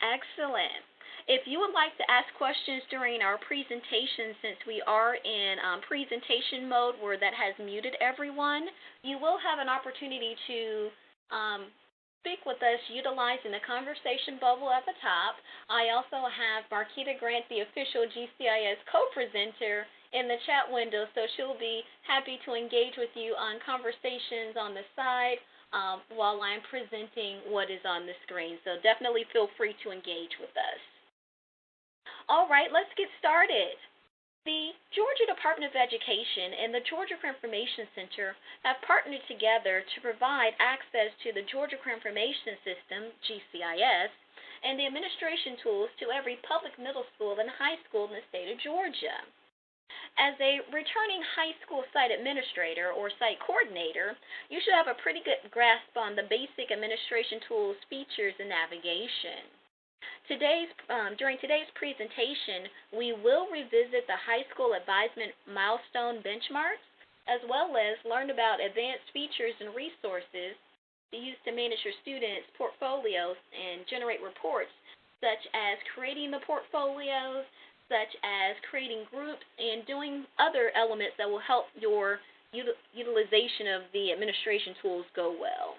Excellent. If you would like to ask questions during our presentation, since we are in presentation mode where that has muted everyone, you will have an opportunity to speak with us utilizing the conversation bubble at the top. I also have Marquita Grant, the official GCIS co-presenter, in the chat window, so she'll be happy to engage with you on conversations on the side while I'm presenting what is on the screen. So definitely feel free to engage with us. All right, let's get started. The Georgia Department of Education and the Georgia Career Information Center have partnered together to provide access to the Georgia Career Information System, GCIS, and the administration tools to every public middle school and high school in the state of Georgia. As a returning high school site administrator or site coordinator, you should have a pretty good grasp on the basic administration tools, features, and navigation. During today's presentation, we will revisit the high school advisement milestone benchmarks, as well as learn about advanced features and resources used to manage your students' portfolios and generate reports, such as creating the portfolios, such as creating groups, and doing other elements that will help your utilization of the administration tools go well.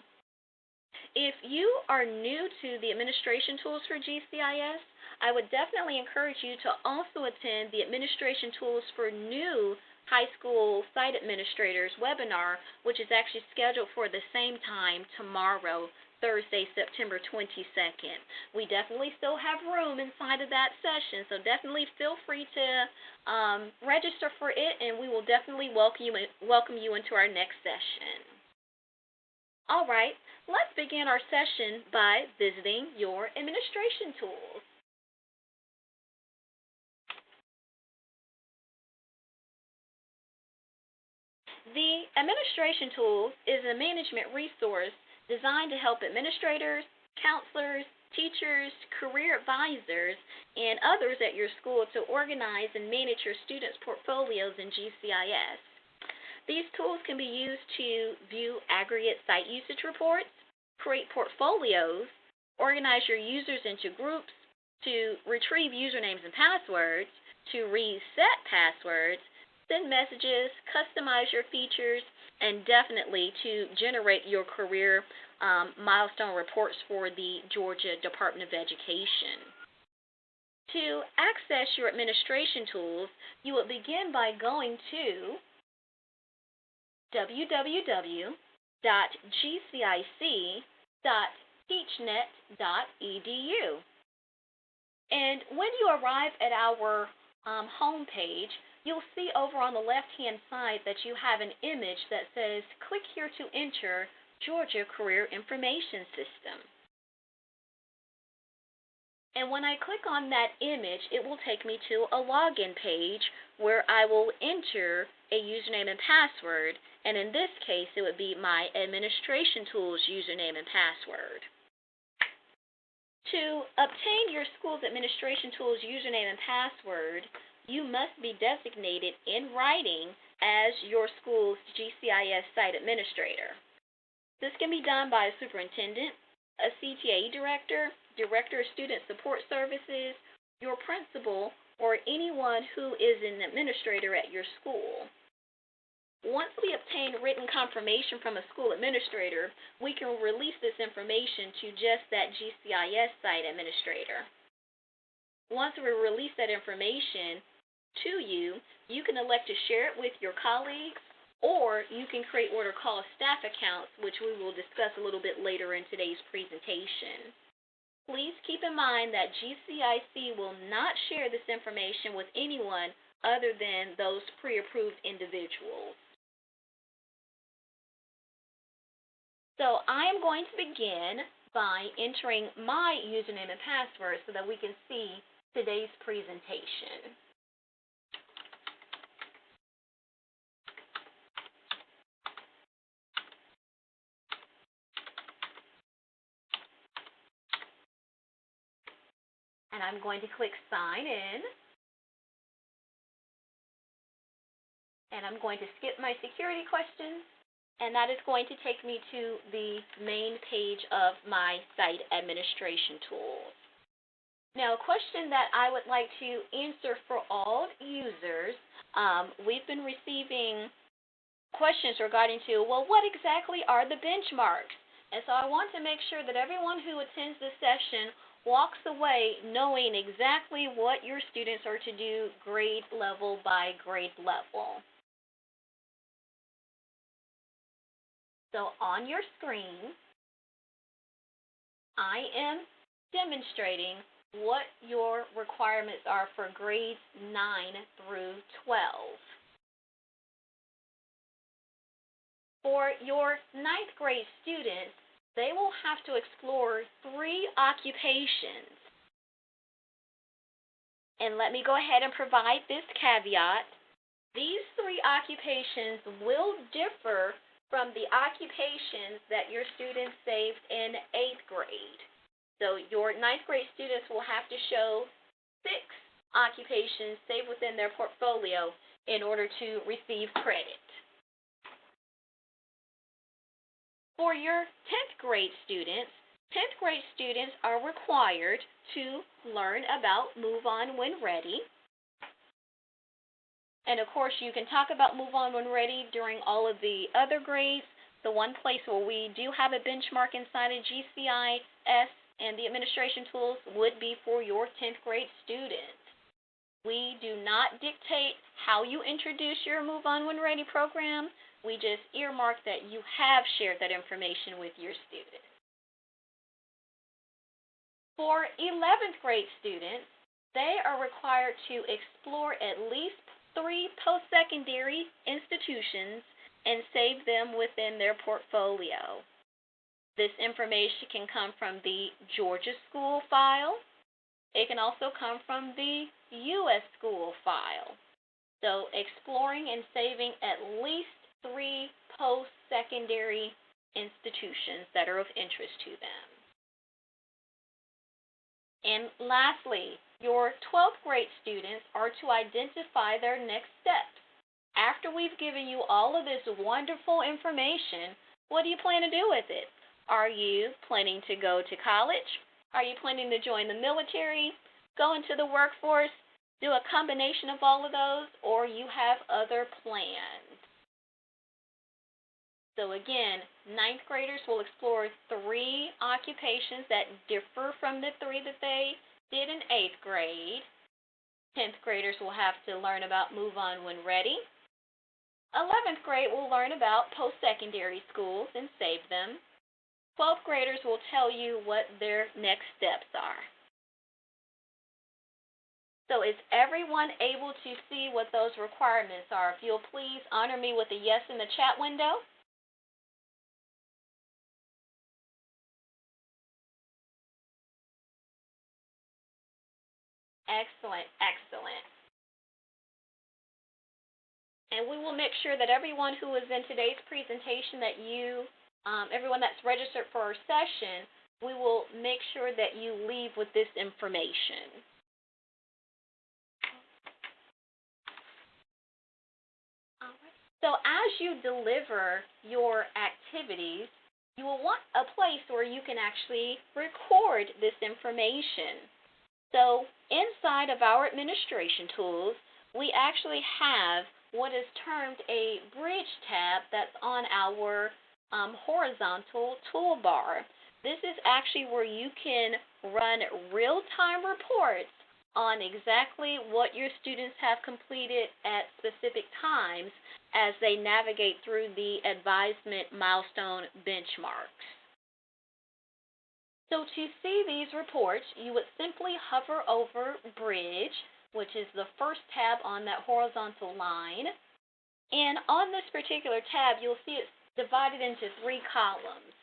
If you are new to the administration tools for GCIS, I would definitely encourage you to also attend the Administration Tools for New High School Site Administrators webinar, which is actually scheduled for the same time tomorrow, Thursday, September 22nd. We definitely still have room inside of that session, so definitely feel free to register for it, and we will definitely welcome you into our next session. All right, let's begin our session by visiting your administration tools. The administration tools is a management resource designed to help administrators, counselors, teachers, career advisors, and others at your school to organize and manage your students' portfolios in GCIS. These tools can be used to view aggregate site usage reports, create portfolios, organize your users into groups, to retrieve usernames and passwords, to reset passwords, send messages, customize your features, and definitely to generate your career milestone reports for the Georgia Department of Education. To access your administration tools, you will begin by going to www.gcic.teachnet.edu. And when you arrive at our home page, you'll see over on the left-hand side that you have an image that says, "Click here to enter Georgia Career Information System." And when I click on that image, it will take me to a login page where I will enter a username and password, and in this case, it would be my administration tools username and password. To obtain your school's administration tools username and password, you must be designated in writing as your school's GCIS site administrator. This can be done by a superintendent, a CTA director, director of student support services, your principal, or anyone who is an administrator at your school. Once we obtain written confirmation from a school administrator, we can release this information to just that GCIS site administrator. Once we release that information to you, you can elect to share it with your colleagues, or you can create what are called staff accounts, which we will discuss a little bit later in today's presentation. Please keep in mind that GCIC will not share this information with anyone other than those pre-approved individuals. So I am going to begin by entering my username and password so that we can see today's presentation. And I'm going to click Sign In. And I'm going to skip my security questions. And that is going to take me to the main page of my site administration tools. Now, a question that I would like to answer for all users, we've been receiving questions regarding to, well, what exactly are the benchmarks? And so I want to make sure that everyone who attends this session walks away knowing exactly what your students are to do grade level by grade level. So on your screen, I am demonstrating what your requirements are for grades 9 through 12. For your 9th grade students, they will have to explore 3 occupations. And let me go ahead and provide this caveat. These 3 occupations will differ from the occupations that your students saved in 8th grade. So your 9th grade students will have to show 6 occupations saved within their portfolio in order to receive credit. For your 10th grade students are required to learn about Move On When Ready. And of course, you can talk about Move On When Ready during all of the other grades. The one place where we do have a benchmark inside of GCIS and the administration tools would be for your 10th grade students. We do not dictate how you introduce your Move On When Ready program. We just earmark that you have shared that information with your students. For 11th grade students, they are required to explore at least 3 post-secondary institutions and save them within their portfolio. This information can come from the Georgia school file. It can also come from the U.S. school file. So exploring and saving at least 3 post-secondary institutions that are of interest to them. And lastly, your 12th grade students are to identify their next steps. After we've given you all of this wonderful information, what do you plan to do with it? Are you planning to go to college? Are you planning to join the military, go into the workforce, do a combination of all of those, or you have other plans? So again, 9th graders will explore 3 occupations that differ from the 3 that they did in 8th grade. 10th graders will have to learn about Move On When Ready. 11th grade will learn about post-secondary schools and save them. 12th graders will tell you what their next steps are. So is everyone able to see what those requirements are? If you'll please honor me with a yes in the chat window. Excellent, excellent. And we will make sure that everyone who is in today's presentation that everyone that's registered for our session, we will make sure that you leave with this information. So as you deliver your activities, you will want a place where you can actually record this information. So inside of our administration tools, we actually have what is termed a bridge tab that's on our horizontal toolbar. This is actually where you can run real-time reports on exactly what your students have completed at specific times as they navigate through the advisement milestone benchmarks. So to see these reports, you would simply hover over Bridge, which is the first tab on that horizontal line. And on this particular tab, you'll see it's divided into 3 columns.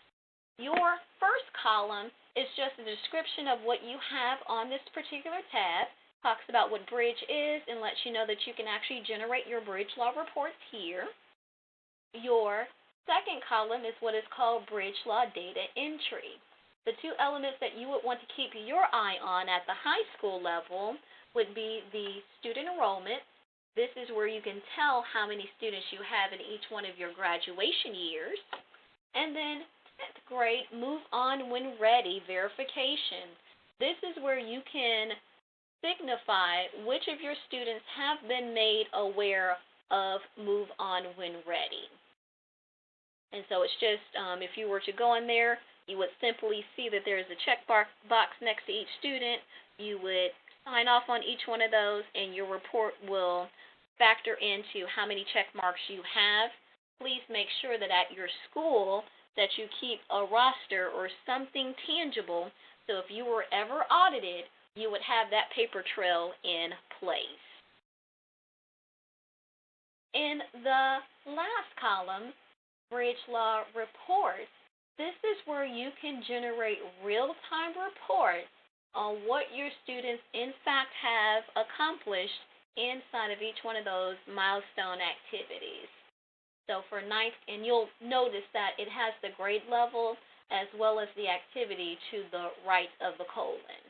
Your first column is just a description of what you have on this particular tab. Talks about what Bridge is and lets you know that you can actually generate your Bridge Law reports here. Your second column is what is called Bridge Law data entry. The 2 elements that you would want to keep your eye on at the high school level would be the student enrollment. This is where you can tell how many students you have in each one of your graduation years. And then 10th grade Move On When Ready verification. This is where you can signify which of your students have been made aware of Move On when ready. And so it's just, if you were to go in there, you would simply see that there is a check box next to each student. You would sign off on each one of those, and your report will factor into how many check marks you have. Please make sure that at your school that you keep a roster or something tangible, so if you were ever audited, you would have that paper trail in place. In the last column, Bridge Law Reports, this is where you can generate real-time reports on what your students in fact have accomplished inside of each one of those milestone activities. So for ninth, and you'll notice that it has the grade level as well as the activity to the right of the colon.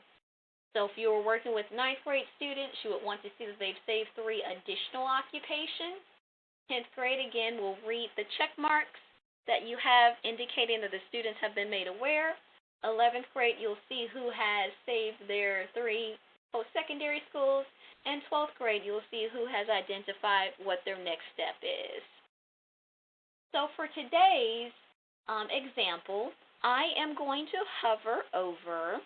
So if you were working with ninth grade students, you would want to see that they've saved 3 additional occupations. 10th grade, again, will read the check marks that you have indicating that the students have been made aware. 11th grade, you'll see who has saved their 3 post-secondary schools. And 12th grade, you'll see who has identified what their next step is. So for today's example, I am going to hover over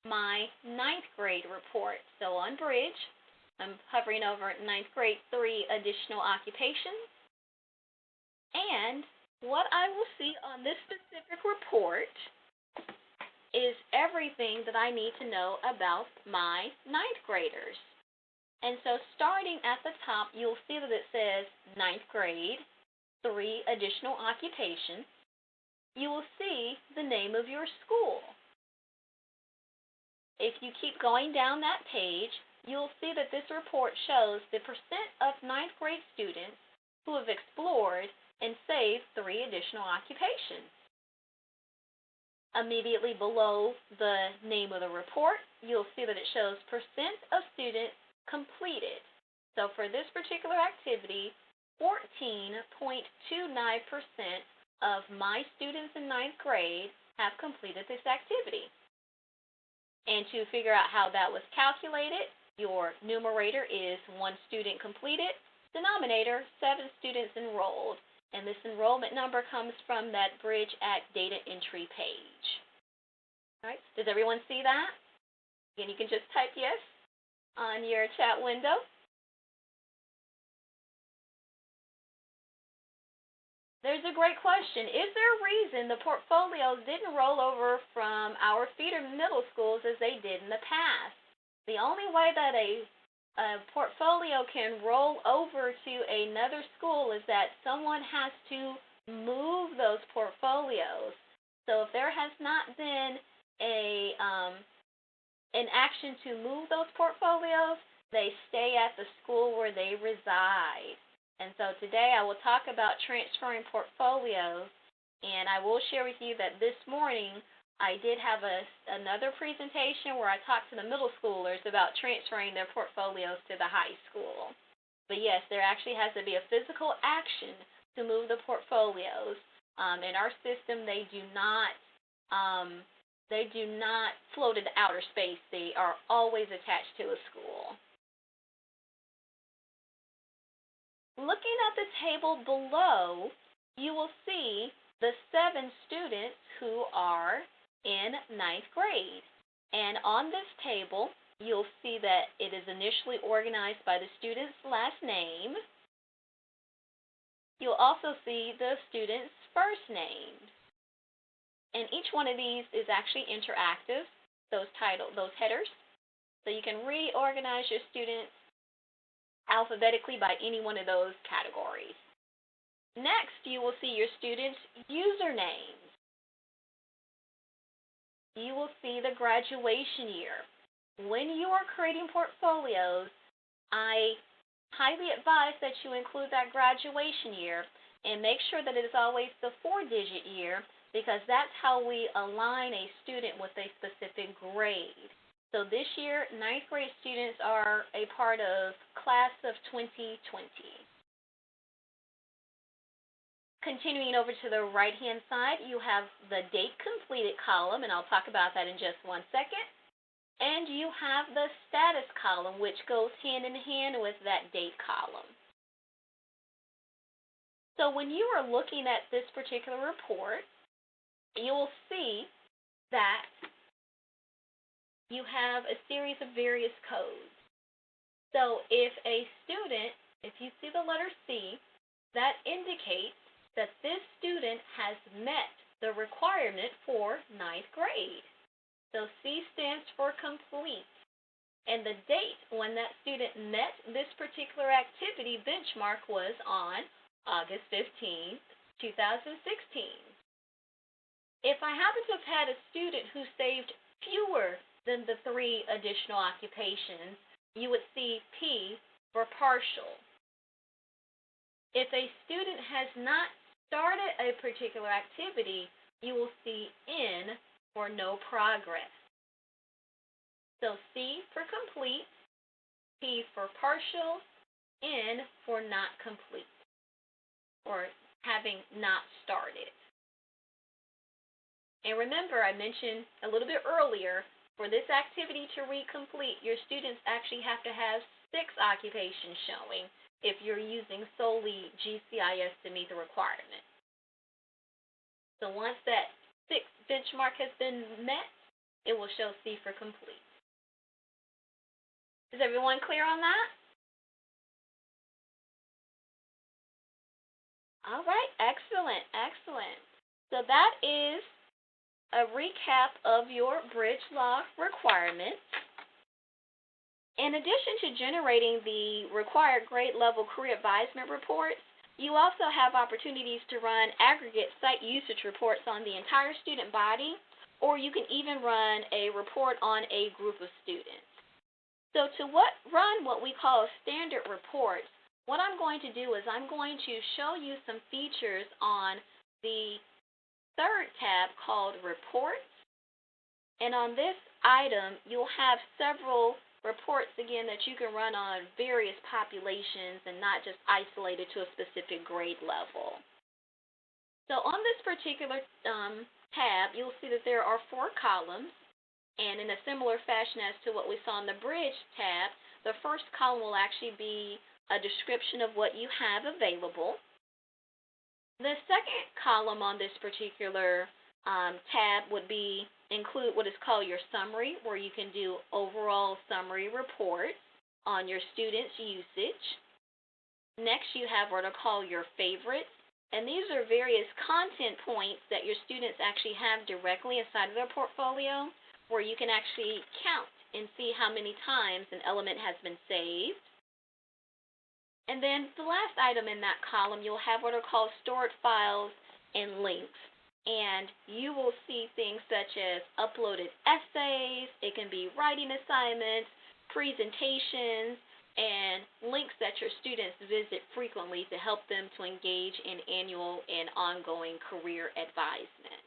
my 9th grade report. So on Bridge, I'm hovering over 9th grade, 3 additional occupations. And what I will see on this specific report is everything that I need to know about my 9th graders. And so starting at the top, you'll see that it says 9th grade, 3 additional occupations. You will see the name of your school. If you keep going down that page, you'll see that this report shows the percent of 9th grade students who have explored and saved 3 additional occupations. Immediately below the name of the report, you'll see that it shows percent of students completed. So for this particular activity, 14.29% of my students in 9th grade have completed this activity. And to figure out how that was calculated, your numerator is 1 student completed, denominator 7 students enrolled, and this enrollment number comes from that Bridge at data entry page. All right, does everyone see that? Again, you can just type yes on your chat window. There's a great question. Is there a reason the portfolios didn't roll over from our feeder middle schools as they did in the past? The only way that a portfolio can roll over to another school is that someone has to move those portfolios. So if there has not been an action to move those portfolios, they stay at the school where they reside. And so today I will talk about transferring portfolios, and I will share with you that this morning I did have another presentation where I talked to the middle schoolers about transferring their portfolios to the high school. But yes, there actually has to be a physical action to move the portfolios. In our system, they do not float into outer space. They are always attached to a school. Looking at the table below, you will see the 7 students who are in 9th grade. And on this table, you'll see that it is initially organized by the student's last name. You'll also see the student's first name. And each one of these is actually interactive, those headers. So you can reorganize your students alphabetically by any one of those categories. Next, you will see your students' usernames. You will see the graduation year. When you are creating portfolios, I highly advise that you include that graduation year and make sure that it is always the 4-digit year, because that's how we align a student with a specific grade. So this year, 9th grade students are a part of class of 2020. Continuing over to the right-hand side, you have the date completed column, and I'll talk about that in just one second. And you have the status column, which goes hand in hand with that date column. So when you are looking at this particular report, you will see that you have a series of various codes. So if a student, if you see the letter C, that indicates that this student has met the requirement for 9th grade. So C stands for complete. And the date when that student met this particular activity benchmark was on August 15, 2016. If I happen to have had a student who saved fewer than the 3 additional occupations, you would see P for partial. If a student has not started a particular activity, you will see N for no progress. So C for complete, P for partial, N for not complete, or having not started. And remember, I mentioned a little bit earlier, for this activity to read complete, your students actually have to have 6 occupations showing if you're using solely GCIS to meet the requirement. So once that 6th benchmark has been met, it will show C for complete. Is everyone clear on that? All right, excellent, excellent. So that is a recap of your bridge law requirements. In addition to generating the required grade level career advisement reports, you also have opportunities to run aggregate site usage reports on the entire student body, or you can even run a report on a group of students. So to run what we call standard reports, what I'm going to do is I'm going to show you some features on the 3rd tab called Reports. And on this item, you'll have several reports, again, that you can run on various populations and not just isolated to a specific grade level. So on this particular tab, you'll see that there are 4 columns. And in a similar fashion as to what we saw in the Bridge tab, the first column will actually be a description of what you have available. The second column on this particular tab would include what is called your summary, where you can do overall summary reports on your students' usage. Next, you have what are called your favorites, and these are various content points that your students actually have directly inside of their portfolio, where you can actually count and see how many times an element has been saved. And then the last item in that column, you'll have what are called stored files and links. And you will see things such as uploaded essays, it can be writing assignments, presentations, and links that your students visit frequently to help them to engage in annual and ongoing career advisement.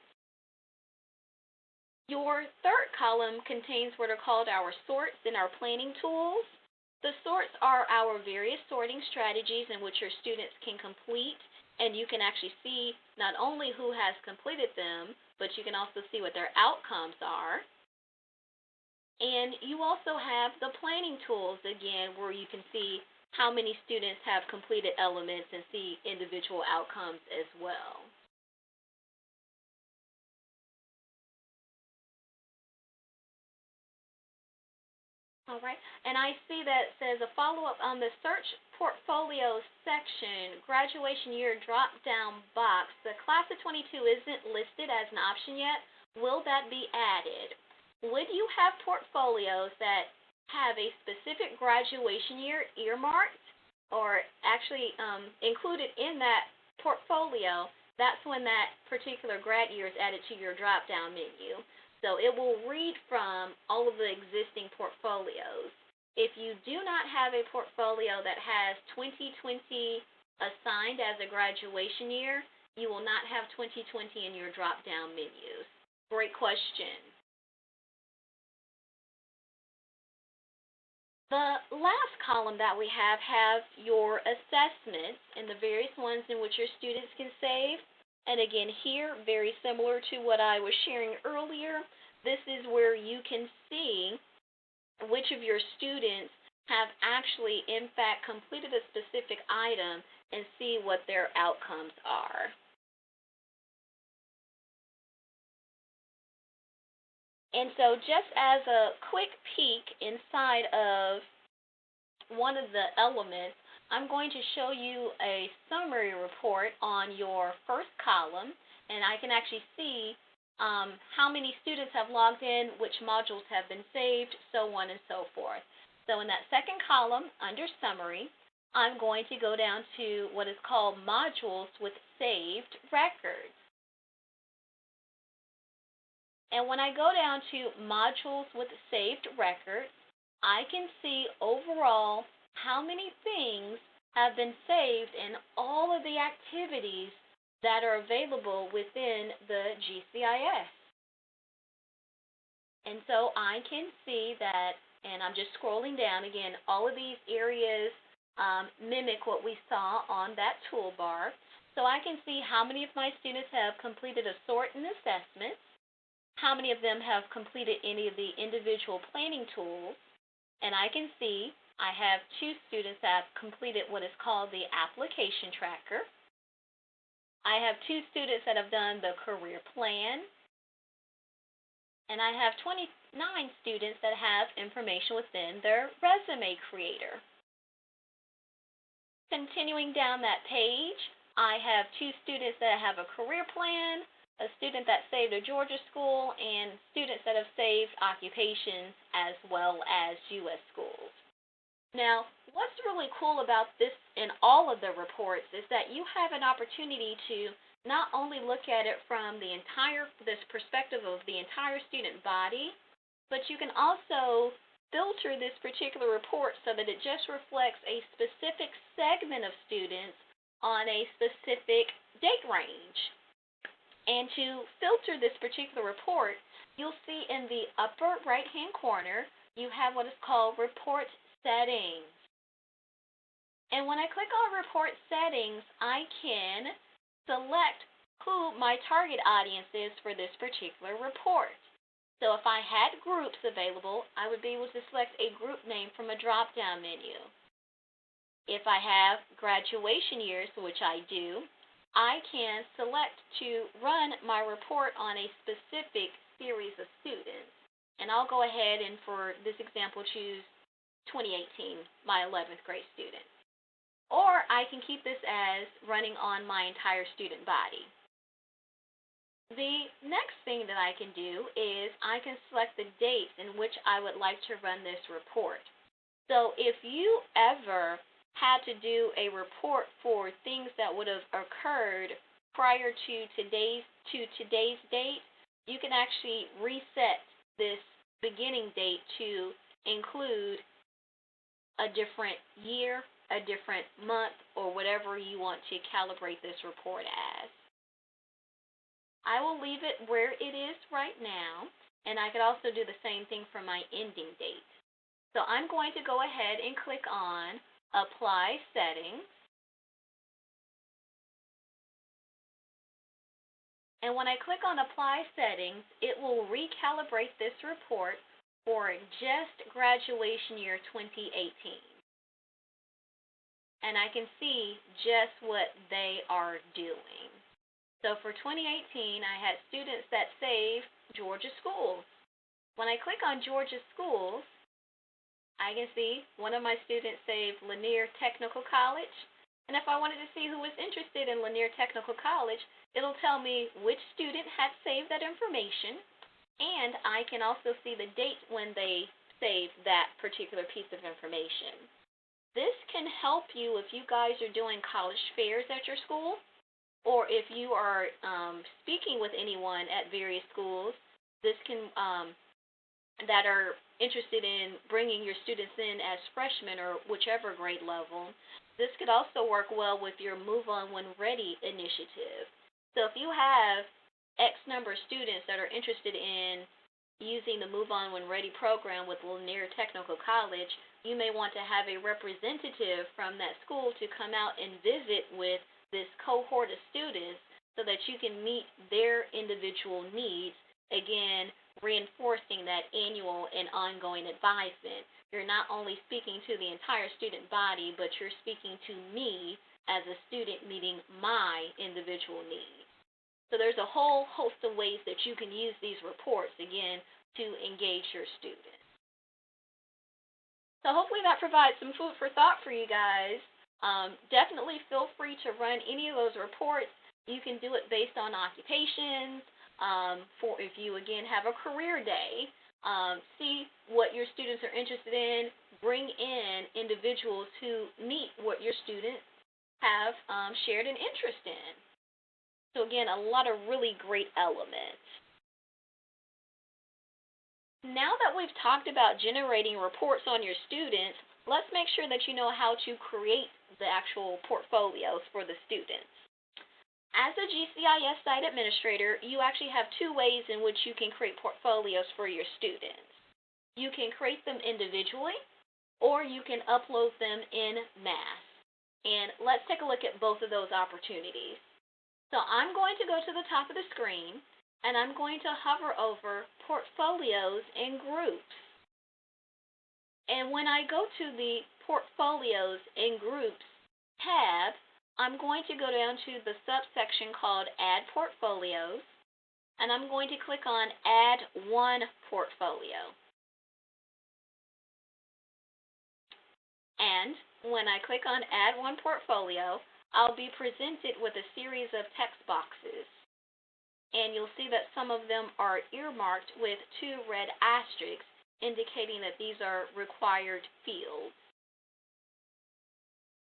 Your 3rd column contains what are called our sorts and our planning tools. The sorts are our various sorting strategies in which your students can complete, and you can actually see not only who has completed them, but you can also see what their outcomes are. And you also have the planning tools, again, where you can see how many students have completed elements and see individual outcomes as well. All right, and I see that it says a follow-up on the search portfolio section, graduation year drop-down box. The class of 22 isn't listed as an option yet. Will that be added? Would you have portfolios that have a specific graduation year earmarked or actually included in that portfolio? That's when that particular grad year is added to your drop-down menu. So it will read from all of the existing portfolios. If you do not have a portfolio that has 2020 assigned as a graduation year, you will not have 2020 in your drop-down menus. Great question. The last column that we have your assessments and the various ones in which your students can save. And again, here, very similar to what I was sharing earlier, this is where you can see which of your students have actually, in fact, completed a specific item and see what their outcomes are. And so just as a quick peek inside of one of the elements, I'm going to show you a summary report on your first column, and I can actually see how many students have logged in, which modules have been saved, so on and so forth. So in that second column, under Summary, I'm going to go down to what is called Modules with Saved Records. And when I go down to Modules with Saved Records, I can see overall how many things have been saved in all of the activities that are available within the GCIS. And so I can see that, and I'm just scrolling down again, all of these areas mimic what we saw on that toolbar. So I can see how many of my students have completed a sort and assessments, how many of them have completed any of the individual planning tools, and I can see I have 2 students that have completed what is called the application tracker. I have 2 students that have done the career plan, and I have 29 students that have information within their resume creator. Continuing down that page, I have 2 students that have a career plan, a student that saved a Georgia school, and students that have saved occupations as well as U.S. schools. Now, what's really cool about this in all of the reports is that you have an opportunity to not only look at it from this perspective of the entire student body, but you can also filter this particular report so that it just reflects a specific segment of students on a specific date range. And to filter this particular report, you'll see in the upper right-hand corner, you have what is called Report Settings. And when I click on Report Settings, I can select who my target audience is for this particular report. So if I had groups available, I would be able to select a group name from a drop-down menu. If I have graduation years, which I do, I can select to run my report on a specific series of students. And I'll go ahead and, for this example, choose 2018, my 11th grade student. Or I can keep this as running on my entire student body. The next thing that I can do is I can select the dates in which I would like to run this report. So if you ever had to do a report for things that would have occurred prior to today's date, you can actually reset this beginning date to include a different year, a different month, or whatever you want to calibrate this report as. I will leave it where it is right now, and I could also do the same thing for my ending date. So I'm going to go ahead and click on Apply Settings. And when I click on Apply Settings, it will recalibrate this report for just graduation year 2018. And I can see just what they are doing. So for 2018, I had students that saved Georgia schools. When I click on Georgia schools, I can see one of my students saved Lanier Technical College. And if I wanted to see who was interested in Lanier Technical College, it'll tell me which student had saved that information, and I can also see the date when they saved that particular piece of information. This can help you if you guys are doing college fairs at your school, or if you are speaking with anyone at various schools. This can that are interested in bringing your students in as freshmen or whichever grade level. This could also work well with your Move On When Ready initiative. So if you have X number of students that are interested in using the Move On When Ready program with Lanier Technical College, you may want to have a representative from that school to come out and visit with this cohort of students so that you can meet their individual needs, again, reinforcing that annual and ongoing advisement. You're not only speaking to the entire student body, but you're speaking to me as a student meeting my individual needs. So there's a whole host of ways that you can use these reports, again, to engage your students. So hopefully that provides some food for thought for you guys. Definitely feel free to run any of those reports. You can do it based on occupations. For if you, again, have a career day, see what your students are interested in. Bring in individuals who meet what your students have shared an interest in. So again, a lot of really great elements. Now that we've talked about generating reports on your students, let's make sure that you know how to create the actual portfolios for the students. As a GCIS site administrator, you actually have two ways in which you can create portfolios for your students. You can create them individually, or you can upload them in mass. And let's take a look at both of those opportunities. So I'm going to go to the top of the screen, and I'm going to hover over Portfolios and Groups. And when I go to the Portfolios and Groups tab, I'm going to go down to the subsection called Add Portfolios, and I'm going to click on Add One Portfolio. And when I click on Add One Portfolio, I'll be presented with a series of text boxes. And you'll see that some of them are earmarked with 2 red asterisks, indicating that these are required fields.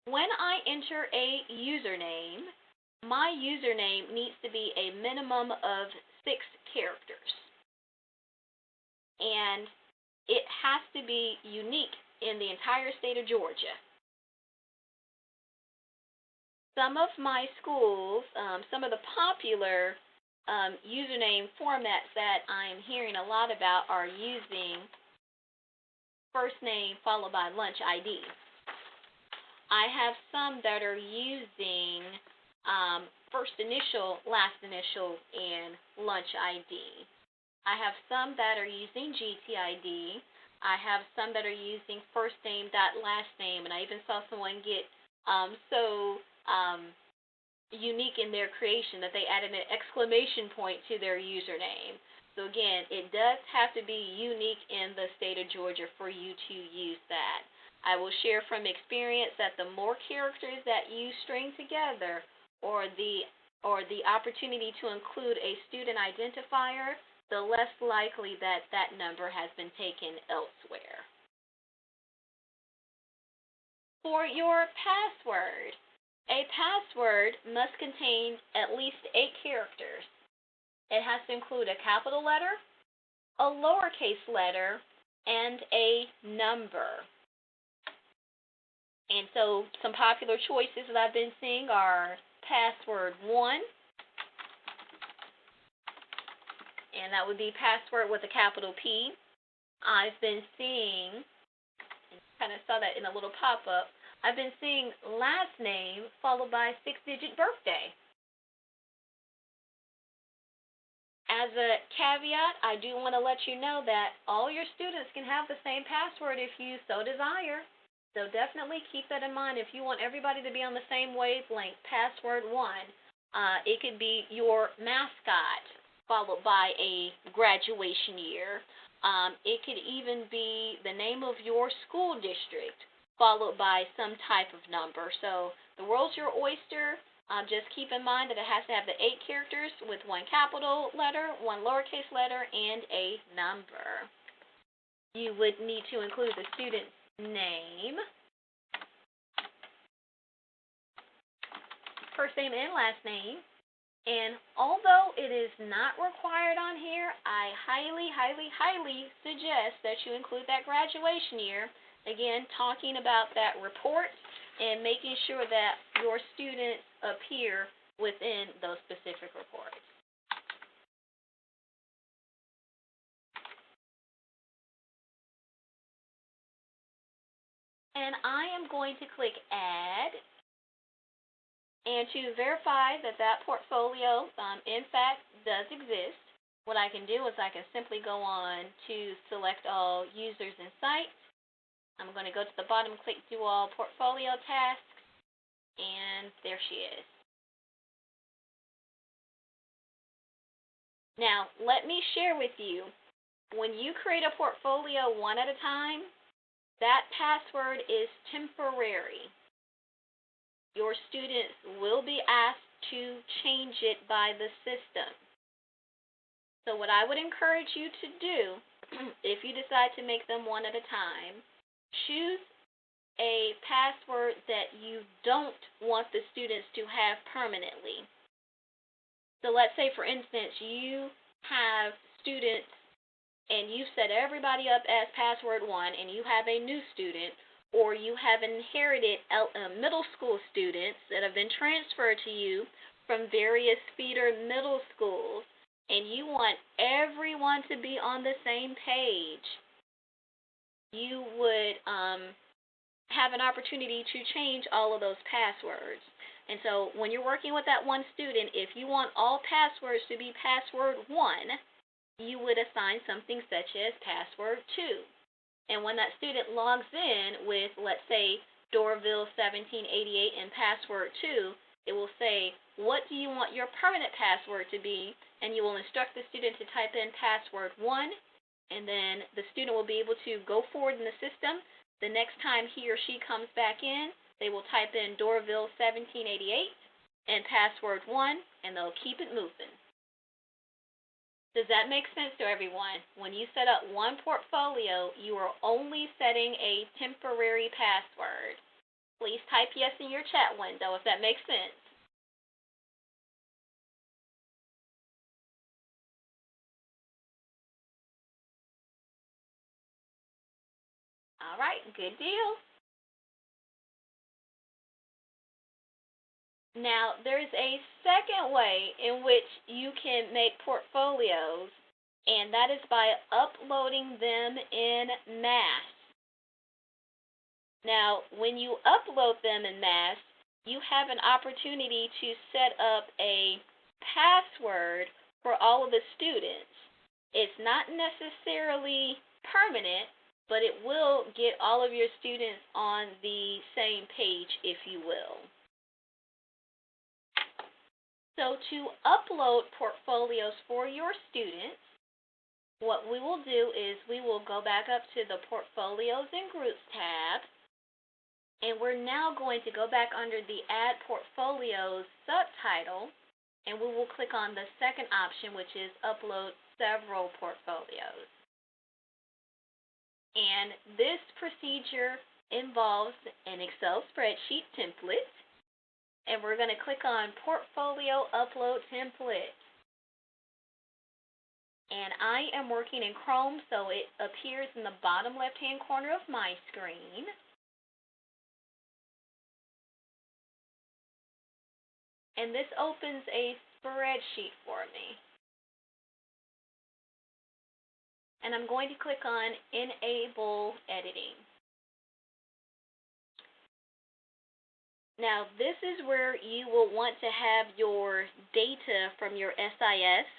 When I enter a username, my username needs to be a minimum of 6 characters. And it has to be unique in the entire state of Georgia. Some of my schools, some of the popular username formats that I'm hearing a lot about are using first name followed by lunch ID. I have some that are using first initial, last initial, and lunch ID. I have some that are using GTID. I have some that are using first name dot last name, and I even saw someone get unique in their creation that they added an exclamation point to their username. So again, it does have to be unique in the state of Georgia for you to use that. I will share from experience that the more characters that you string together, or the opportunity to include a student identifier, the less likely that that number has been taken elsewhere. For your password, a password must contain at least 8 characters. It has to include a capital letter, a lowercase letter, and a number. And so some popular choices that I've been seeing are password 1, and that would be password with a capital P. I've been seeing, kind of saw that in a little pop-up, I've been seeing last name followed by 6-digit birthday. As a caveat, I do want to let you know that all your students can have the same password if you so desire. So definitely keep that in mind. If you want everybody to be on the same wavelength, password 1, it could be your mascot followed by a graduation year. It could even be the name of your school district followed by some type of number. So the world's your oyster. Just keep in mind that it has to have the 8 characters with 1 capital letter, 1 lowercase letter, and a number. You would need to include the student's name, first name and last name. And although it is not required on here, I highly, highly, highly suggest that you include that graduation year. Again, talking about that report and making sure that your students appear within those specific reports. And I am going to click Add. And to verify that that portfolio, in fact, does exist, what I can do is I can simply go on to select all users and sites. I'm going to go to the bottom, click Do All Portfolio Tasks, and there she is. Now, let me share with you, when you create a portfolio one at a time, that password is temporary. Your students will be asked to change it by the system. So what I would encourage you to do, if you decide to make them one at a time, choose a password that you don't want the students to have permanently. So let's say, for instance, you have students and you've set everybody up as password 1, and you have a new student, or you have inherited middle school students that have been transferred to you from various feeder middle schools, and you want everyone to be on the same page. You would have an opportunity to change all of those passwords. And so when you're working with that one student, if you want all passwords to be password 1, you would assign something such as password 2. And when that student logs in with, let's say, Dorville1788 and password 2, it will say, what do you want your permanent password to be? And you will instruct the student to type in password 1, and then the student will be able to go forward in the system. The next time he or she comes back in, they will type in Dorville1788 and password 1, and they'll keep it moving. Does that make sense to everyone? When you set up one portfolio, you are only setting a temporary password. Please type yes in your chat window if that makes sense. All right, good deal. Now, there's a second way in which you can make portfolios, and that is by uploading them in mass. Now, when you upload them in mass, you have an opportunity to set up a password for all of the students. It's not necessarily permanent, but it will get all of your students on the same page, if you will. So to upload portfolios for your students, what we will do is we will go back up to the Portfolios and Groups tab, and we're now going to go back under the Add Portfolios subtitle, and we will click on the second option, which is Upload Several Portfolios. And this procedure involves an Excel spreadsheet template, and we're going to click on Portfolio Upload Template. And I am working in Chrome, so it appears in the bottom left-hand corner of my screen. And this opens a spreadsheet for me. And I'm going to click on Enable Editing. Now, this is where you will want to have your data from your SIS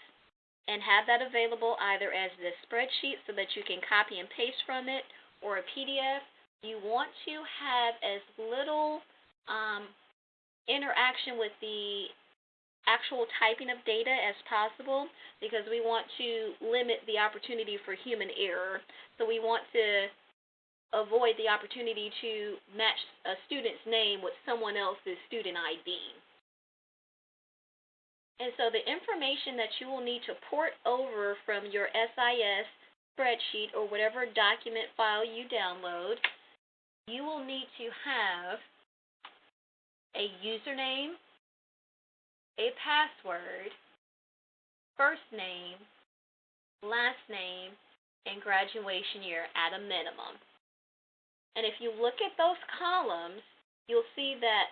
and have that available either as a spreadsheet so that you can copy and paste from it, or a PDF. You want to have as little interaction with the actual typing of data as possible, because we want to limit the opportunity for human error. So we want to avoid the opportunity to match a student's name with someone else's student ID. And so the information that you will need to port over from your SIS spreadsheet or whatever document file you download, you will need to have a username, a password, first name, last name, and graduation year at a minimum. And if you look at those columns, you'll see that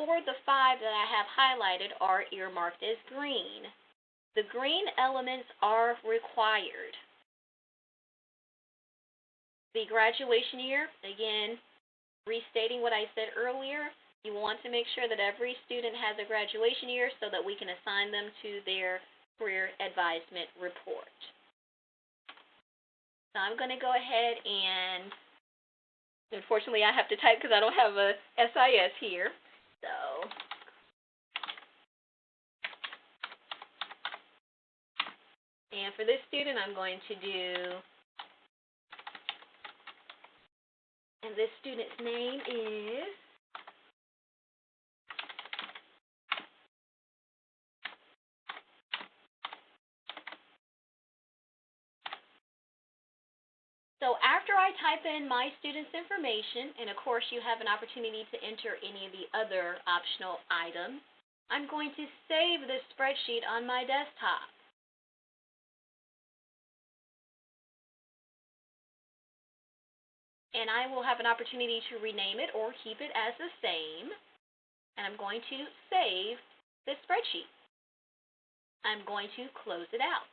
4 of the 5 that I have highlighted are earmarked as green. The green elements are required. The graduation year, again, restating what I said earlier, you want to make sure that every student has a graduation year so that we can assign them to their career advisement report. So I'm going to go ahead and, unfortunately I have to type because I don't have a SIS here. So and for this student, I'm going to do, and this student's name is so after I type in my student's information, and of course you have an opportunity to enter any of the other optional items, I'm going to save this spreadsheet on my desktop. And I will have an opportunity to rename it or keep it as the same. And I'm going to save this spreadsheet. I'm going to close it out.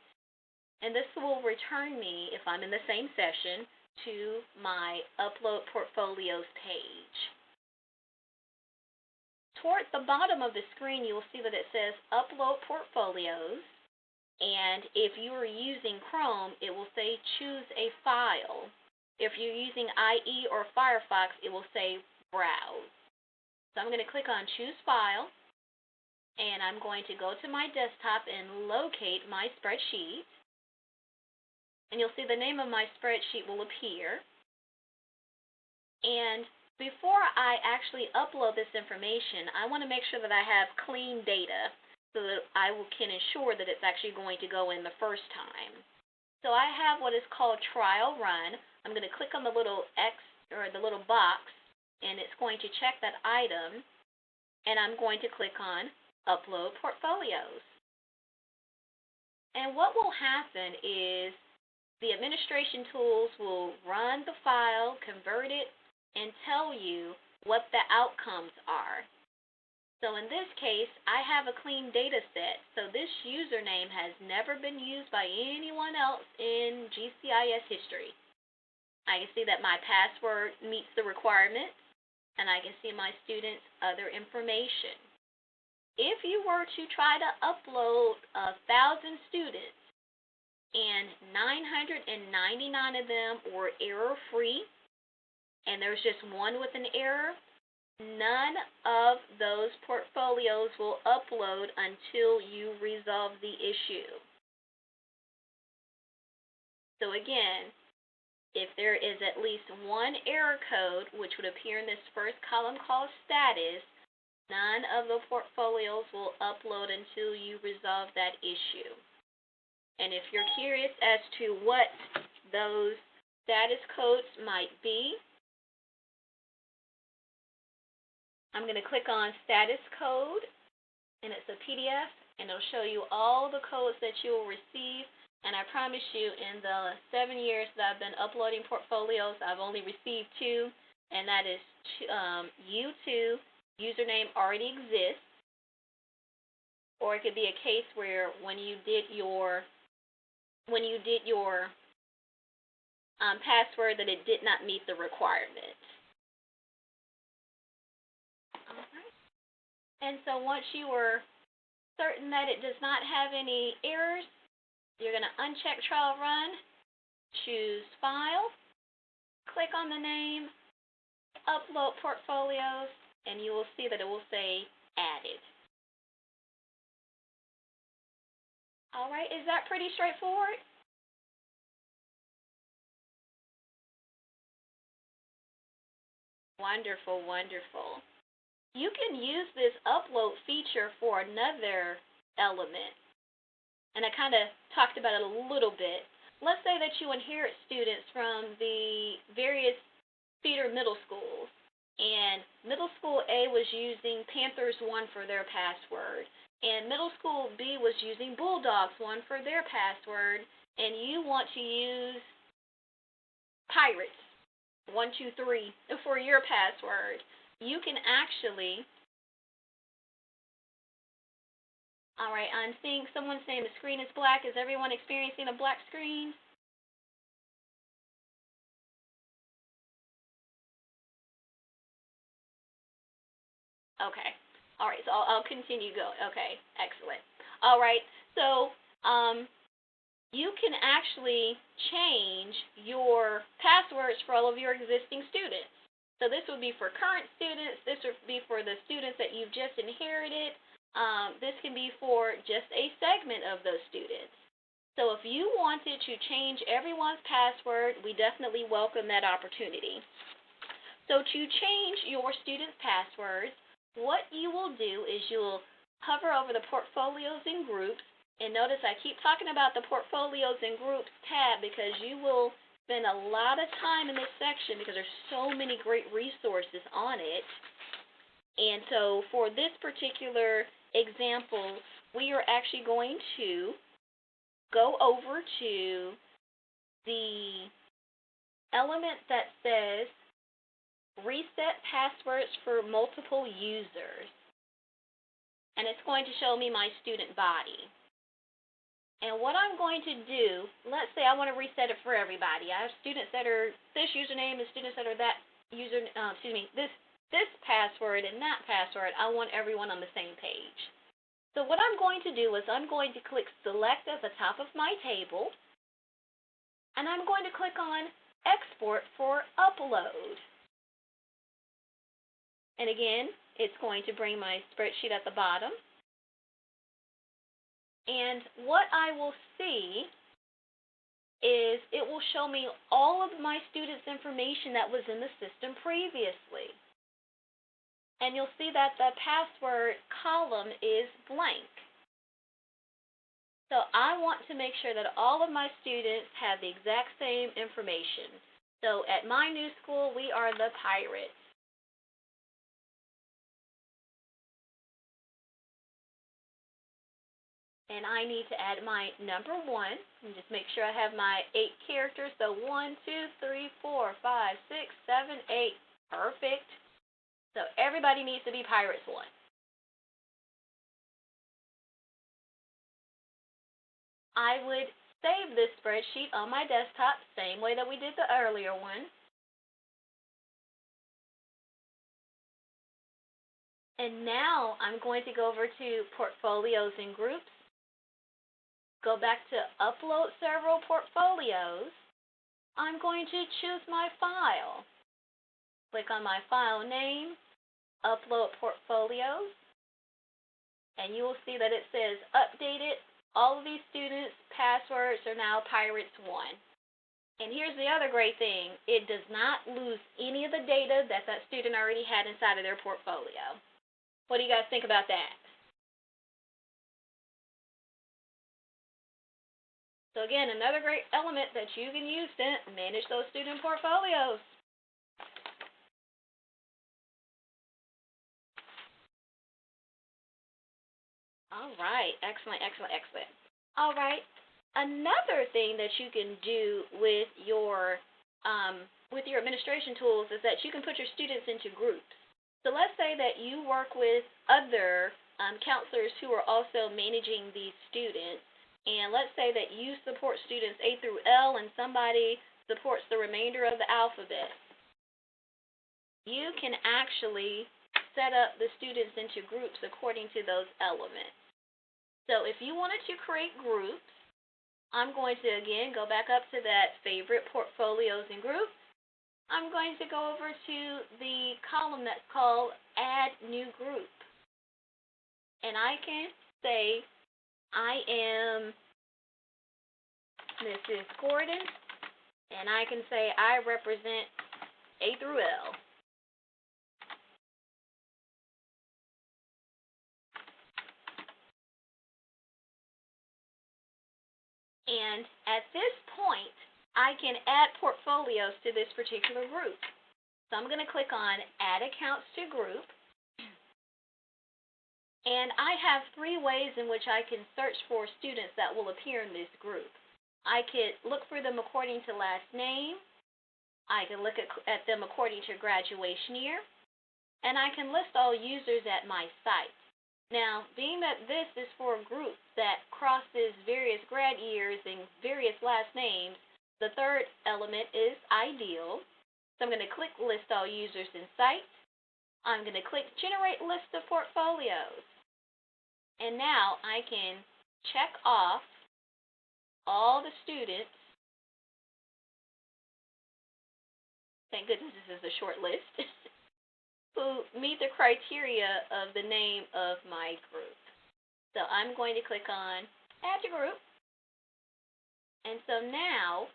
And this will return me, if I'm in the same session, to my Upload Portfolios page. Toward the bottom of the screen, you will see that it says Upload Portfolios. And if you are using Chrome, it will say Choose a File. If you're using IE or Firefox, it will say Browse. So I'm going to click on Choose File, and I'm going to go to my desktop and locate my spreadsheet. And you'll see the name of my spreadsheet will appear. And before I actually upload this information, I want to make sure that I have clean data so that I can ensure that it's actually going to go in the first time. So I have what is called Trial Run. I'm going to click on the little X or the little box, and it's going to check that item, and I'm going to click on Upload Portfolios. And what will happen is the administration tools will run the file, convert it, and tell you what the outcomes are. So in this case, I have a clean data set, so this username has never been used by anyone else in GCIS history. I can see that my password meets the requirements, and I can see my students' other information. If you were to try to upload 1,000 students, and 999 of them were error-free, and there's just one with an error, none of those portfolios will upload until you resolve the issue. So again, if there is at least one error code, which would appear in this first column called status, none of the portfolios will upload until you resolve that issue. And if you're curious as to what those status codes might be, I'm going to click on status code, and it's a PDF, and it'll show you all the codes that you will receive. And I promise you, in the 7 years that I've been uploading portfolios, I've only received 2, and that is U2, username already exists, or it could be a case where when you did your password that it did not meet the requirement. All right. And so once you are certain that it does not have any errors, you're going to uncheck Trial Run, choose File, click on the name, Upload Portfolios, and you will see that it will say Added. All right, is that pretty straightforward? Wonderful, wonderful. You can use this upload feature for another element. And I kind of talked about it a little bit. Let's say that you inherit students from the various feeder middle schools, and middle school A was using Panthers 1 for their password, and middle school B was using Bulldogs 1 for their password, and you want to use Pirates 1, 2, 3 for your password. You can actually All right, I'm seeing someone saying the screen is black. Is everyone experiencing a black screen? Okay. All right, so I'll continue going. Okay, excellent. All right, so you can actually change your passwords for all of your existing students. So this would be for current students. This would be for the students that you've just inherited. This can be for just a segment of those students. So if you wanted to change everyone's password, we definitely welcome that opportunity. So to change your students' passwords, what you will do is you'll hover over the portfolios and groups. And notice I keep talking about the portfolios and groups tab because you will spend a lot of time in this section because there's so many great resources on it. And so for this particular example, we are actually going to go over to the element that says reset passwords for multiple users. And it's going to show me my student body. And what I'm going to do, let's say I want to reset it for everybody. I have students that are this username and students that are that this password and that password. I want everyone on the same page. So what I'm going to do is I'm going to click Select at the top of my table, and I'm going to click on Export for Upload. And again, it's going to bring my spreadsheet at the bottom. And what I will see is it will show me all of my students' information that was in the system previously. And you'll see that the password column is blank. So I want to make sure that all of my students have the exact same information. So at my new school, we are the Pirates. And I need to add my number 1 and just make sure I have my 8 characters. So 1, 2, 3, 4, 5, 6, 7, 8. Perfect. So everybody needs to be Pirates 1. I would save this spreadsheet on my desktop, same way that we did the earlier one. And now I'm going to go over to Portfolios and Groups, go back to Upload Several Portfolios. I'm going to choose my file. Click on my file name, Upload Portfolios, and you will see that it says Updated. All of these students' passwords are now Pirates 1. And here's the other great thing. It does not lose any of the data that that student already had inside of their portfolio. What do you guys think about that? So again, another great element that you can use to manage those student portfolios. All right, excellent, excellent, excellent. All right, another thing that you can do with your administration tools is that you can put your students into groups. So let's say that you work with other counselors who are also managing these students, and let's say that you support students A through L and somebody supports the remainder of the alphabet. You can actually set up the students into groups according to those elements. So if you wanted to create groups, I'm going to, again, go back up to that favorite portfolios and groups. I'm going to go over to the column that's called Add New Group. And I can say I am Mrs. Gordon, and I can say I represent A through L. And at this point, I can add portfolios to this particular group. So I'm going to click on Add Accounts to Group. And I have 3 ways in which I can search for students that will appear in this group. I could look for them according to last name. I can look at them according to graduation year. And I can list all users at my site. Now, being that this is for a group that crosses various grad years and various last names, the third element is ideal. So I'm going to click List All Users in Site. I'm going to click Generate List of Portfolios. And now I can check off all the students. Thank goodness this is a short list. Who meet the criteria of the name of my group. So I'm going to click on Add to Group. And so now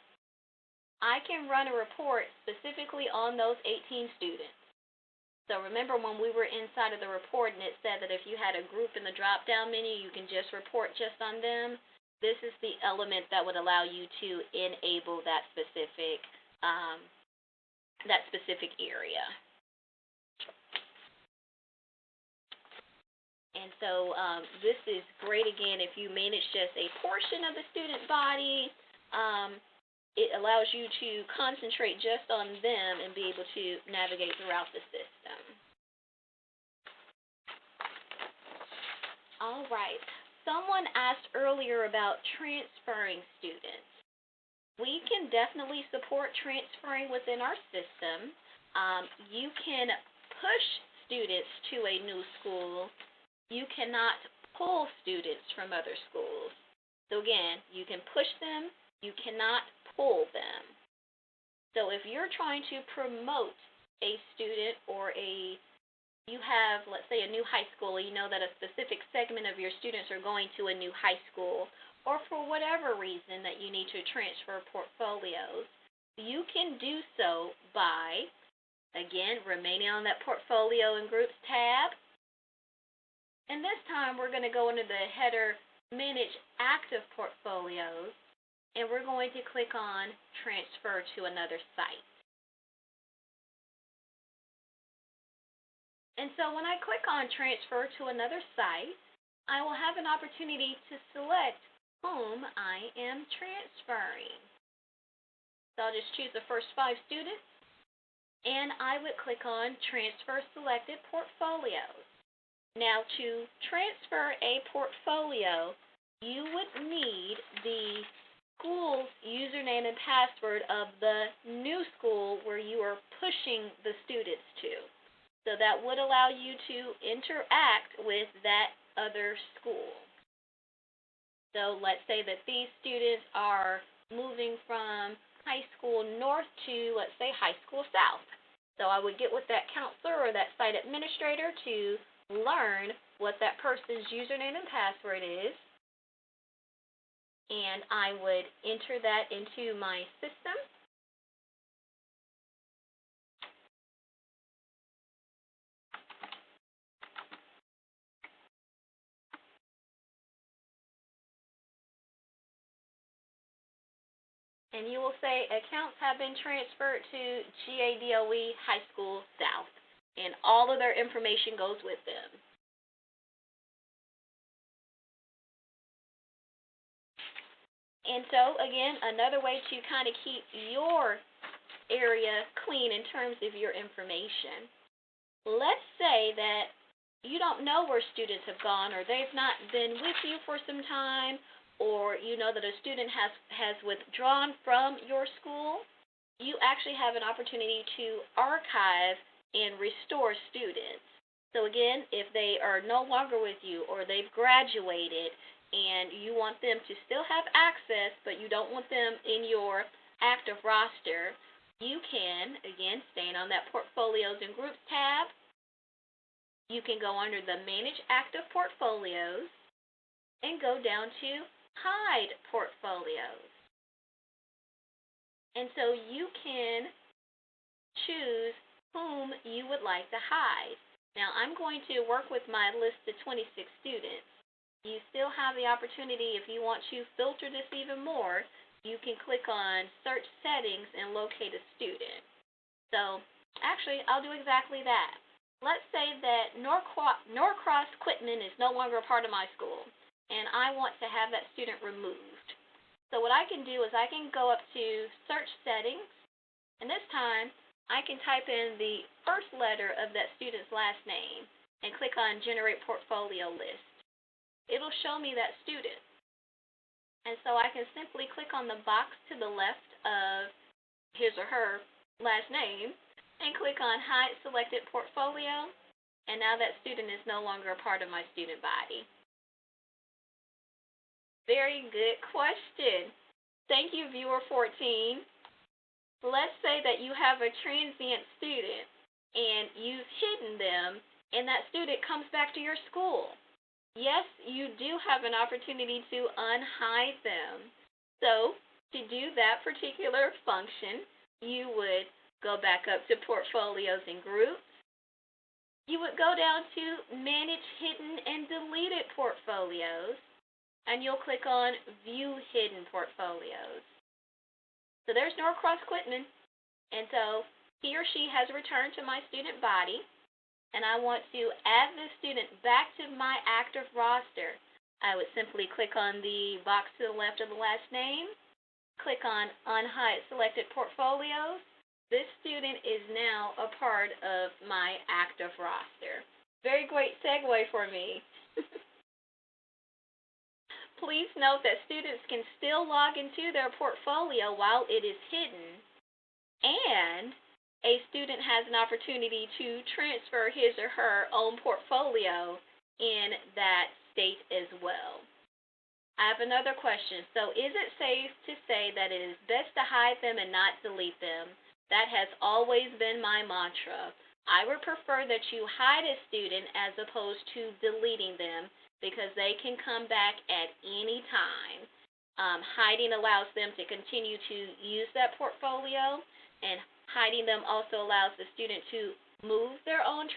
I can run a report specifically on those 18 students. So remember when we were inside of the report and it said that if you had a group in the drop-down menu, you can just report just on them. This is the element that would allow you to enable that specific area. And so this is great, again, if you manage just a portion of the student body. It allows you to concentrate just on them and be able to navigate throughout the system. All right. Someone asked earlier about transferring students. We can definitely support transferring within our system. You can push students to a new school. You cannot pull students from other schools. So again, you can push them, you cannot pull them. So if you're trying to promote a student or you have, let's say, a new high school, you know that a specific segment of your students are going to a new high school, or for whatever reason that you need to transfer portfolios, you can do so by, again, remaining on that Portfolio and Groups tab. And this time we're going to go under the header Manage Active Portfolios, and we're going to click on Transfer to Another Site. And so when I click on Transfer to Another Site, I will have an opportunity to select whom I am transferring. So I'll just choose the first 5 students, and I would click on Transfer Selected Portfolios. Now, to transfer a portfolio, you would need the school's username and password of the new school where you are pushing the students to. So that would allow you to interact with that other school. So let's say that these students are moving from High School North to, let's say, High School South. So I would get with that counselor or that site administrator to learn what that person's username and password is, and I would enter that into my system. And you will say accounts have been transferred to GADOE High School South, and all of their information goes with them. And so, again, another way to kind of keep your area clean in terms of your information. Let's say that you don't know where students have gone, or they've not been with you for some time, or you know that a student has withdrawn from your school. You actually have an opportunity to archive and restore students. So again, if they are no longer with you or they've graduated and you want them to still have access, but you don't want them in your active roster, you can, again, staying on that Portfolios and Groups tab, you can go under the Manage Active Portfolios and go down to Hide Portfolios. And so you can choose whom you would like to hide. Now, I'm going to work with my list of 26 students. You still have the opportunity, if you want to filter this even more, you can click on Search Settings and locate a student. So, actually, I'll do exactly that. Let's say that Norcross Quitman is no longer a part of my school, and I want to have that student removed. So what I can do is I can go up to Search Settings, and this time, I can type in the first letter of that student's last name and click on Generate Portfolio List. It'll show me that student. And so I can simply click on the box to the left of his or her last name and click on Hide Selected Portfolio, and now that student is no longer a part of my student body? Very good question. Thank you, viewer 14. Let's say that you have a transient student and you've hidden them, and that student comes back to your school. Yes, you do have an opportunity to unhide them. So, to do that particular function, you would go back up to Portfolios and Groups. You would go down to Manage Hidden and Deleted Portfolios, and you'll click on View Hidden Portfolios. So there's Norcross Quitman, and so he or she has returned to my student body, and I want to add this student back to my active roster. I would simply click on the box to the left of the last name, click on Unhide Selected Portfolios. This student is now a part of my active roster. Very great segue for me. Please note that students can still log into their portfolio while it is hidden, and a student has an opportunity to transfer his or her own portfolio in that state as well. I have another question. So is it safe to say that it is best to hide them and not delete them? That has always been my mantra. I would prefer that you hide a student as opposed to deleting them, because they can come back at any time. Hiding allows them to continue to use that portfolio, and hiding them also allows the student to move their own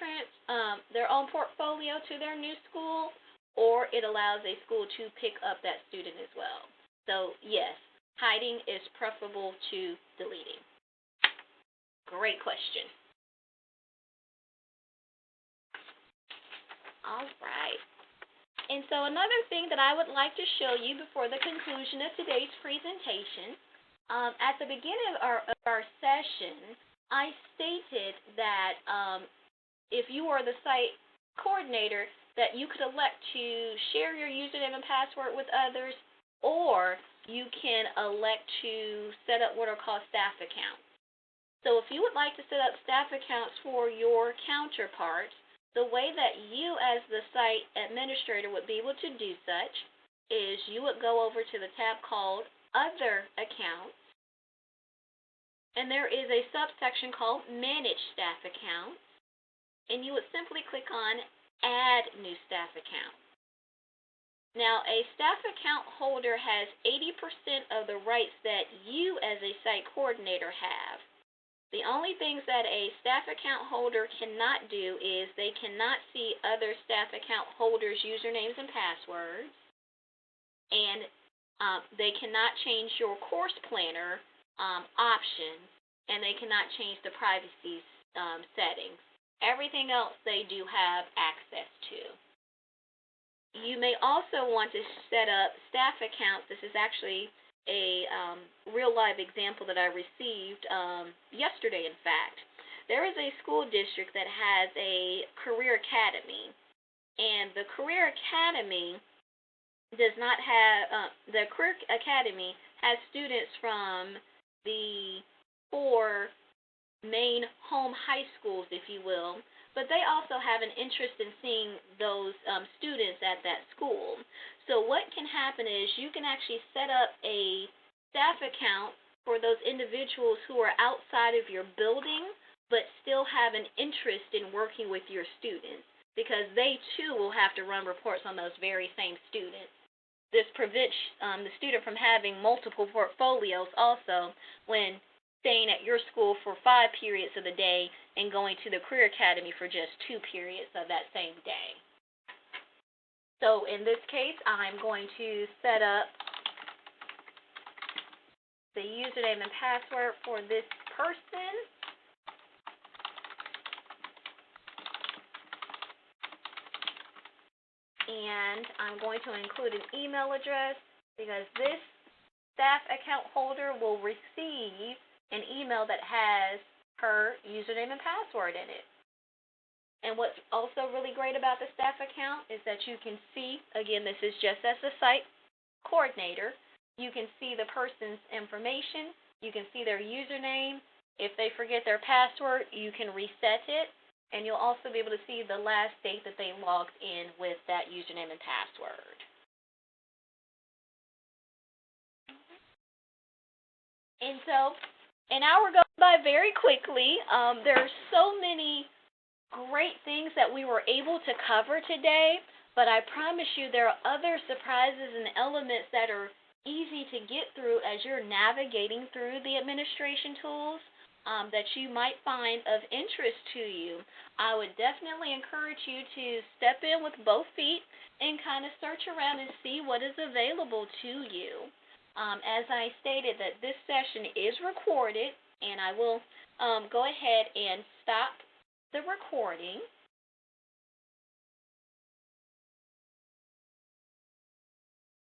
portfolio to their new school, or it allows a school to pick up that student as well. So yes, hiding is preferable to deleting. Great question. All right. And so another thing that I would like to show you before the conclusion of today's presentation, at the beginning of our session, I stated that if you are the site coordinator, that you could elect to share your username and password with others, or you can elect to set up what are called staff accounts. So if you would like to set up staff accounts for your counterparts, the way that you as the site administrator would be able to do such is you would go over to the tab called Other Accounts, and there is a subsection called Manage Staff Accounts, and you would simply click on Add New Staff Account. Now, a staff account holder has 80% of the rights that you as a site coordinator have. The only things that a staff account holder cannot do is they cannot see other staff account holders' usernames and passwords, and they cannot change your course planner options, and they cannot change the privacy settings. Everything else they do have access to. You may also want to set up staff accounts. This is actually a real live example that I received yesterday, in fact. There is a school district that has a career academy, and the career academy does not have, the career academy has students from the 4 main home high schools, if you will, but they also have an interest in seeing those students at that school. So what can happen is you can actually set up a staff account for those individuals who are outside of your building but still have an interest in working with your students, because they too will have to run reports on those very same students. This prevents the student from having multiple portfolios also when staying at your school for 5 periods of the day and going to the Career Academy for just 2 periods of that same day. So in this case, I'm going to set up the username and password for this person. And I'm going to include an email address, because this staff account holder will receive an email that has her username and password in it. And what's also really great about the staff account is that you can see, again, this is just as a site coordinator, you can see the person's information, you can see their username. If they forget their password, you can reset it, And you'll also be able to see the last date that they logged in with that username and password. And so an hour goes by very quickly. There are so many great things that we were able to cover today, but I promise you there are other surprises and elements that are easy to get through as you're navigating through the administration tools that you might find of interest to you. I would definitely encourage you to step in with both feet and kind of search around and see what is available to you. As I stated, that this session is recorded, and I will go ahead and stop the recording.